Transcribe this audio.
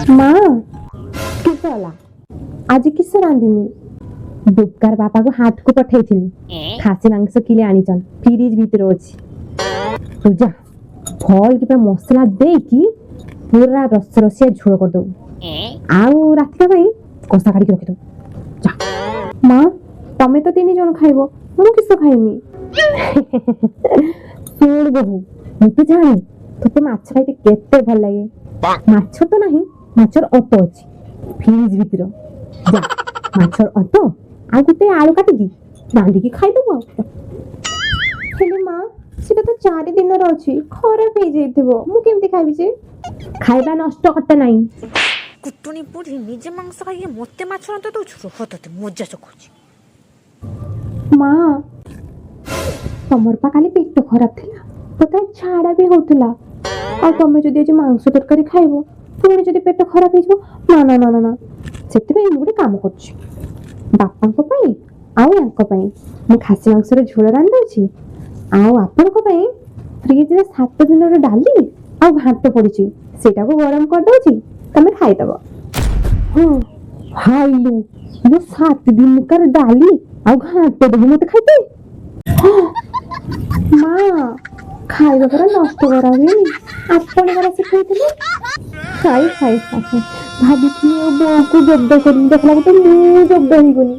ମା କିସ ହେଲା ଆଜି କିସ ରାନ୍ଧିନି ଦୁର୍ଗାର ବାପାକୁ ହାଟକୁ ପଠେଇଥିଲି ଖାସି ମାଂସ କିଲେ ଆଣିଛନ୍ ଫ୍ରିଜ ଭିତରେ ଅଛି ତୁ ଯା ଭଲ କି ପୁରା ମସଲା ଦେଇକି ପୁରା ରସ ରସିଆ ଝୋଳ କରିଦବୁ ଆଉ ରାତିକା ପାଇଁ କଷା କାଢିକି ରଖିଦବୁ ଯା ମା ତମେ ତ 3 ଜଣ ଖାଇବ ମୁଁ କିସ ଖାଇମି ଶୁଣ ବୋହୁ ମୁଁ ତ ଜାଣି ତୋତେ ମାଛ ଖାଇତେ କେତେ ଭଲ ଲାଗେ ମାଛ ତ ନାହିଁ ମାଛର ଅତ ଅଛି ଫ୍ରିଜ ଭିତରେ ଯା ମାଛର ଅତ ଆଉ ଗୋଟେ ଆଳୁ କାଟିକି ରାନ୍ଧିକି ଖାଇଦବୁ ଆଉ ହେଲେ ମା ସେଟା ତ 4 ଦିନର ଅଛି ଖରାପ ହେଇଯାଇଥିବ ମୁଁ କେମିତି ଖାଇବି ଯେ ଖାଇବା ନଷ୍ଟ କରତେ ନାହିଁ କୁଟୁଣି ବୁଢୀ ନିଜେ ମାଂସ ଖାଇକି ମତେ ମାଛ ରାନ୍ଧି ଦଉଛୁ ରୁହ ତତେ ମଜା ଚକଉଛି ମା ତମର ପା କାଲି ପେଟ ଖରାପ ଥିଲା ତତେ ଝାଡା ବି ହଉଥିଲା ଆଉ ତମେ ଯଦି ଆଜି ମାଂସ ତରକାରୀ ଖାଇବ ପୁଣି ଯଦି ପେଟ ଖରାପ ହେଇଯିବ ନା ନା ନା ନା ନା ସେଥିପାଇଁ ମୁଁ ଗୋଟେ କାମ କରୁଛି ବାପାଙ୍କ ପାଇଁ ଆଉ ୟାଙ୍କ ପାଇଁ ମୁଁ ଖାସି ମାଂସର ଝୋଳ ରାନ୍ଧୁଛି ଆଉ ଆପଣଙ୍କ ପାଇଁ ଫ୍ରିଜରେ 7 ଦିନର ଡାଲି ଆଉ ଘାଣ୍ଟ ପଡିଛି ସେଇଟାକୁ ଗରମ କରିଦଉଛି ତମେ ଖାଇଦବ ହଁ ଖାଇଲୁ 7 ଦିନକାର ଡାଲି ଆଉ ଘାଣ୍ଟ ଦେବୁ ମତେ ଖାଇତେ ମା ଖାଇବା ପରା ନଷ୍ଟ କରା ହୁଏନି ଆପଣ ପରା ଶିଖେଇଥିଲେ ଖାଇ ଖାଇ ଭାବିଥିଲି ଆଉ ବୋଉକୁ ଜବ୍ଦ କରିବି ଦେଖିଲା ବେଳକୁ ମୁଁ ଜବ୍ଦ ହେଇଗଲି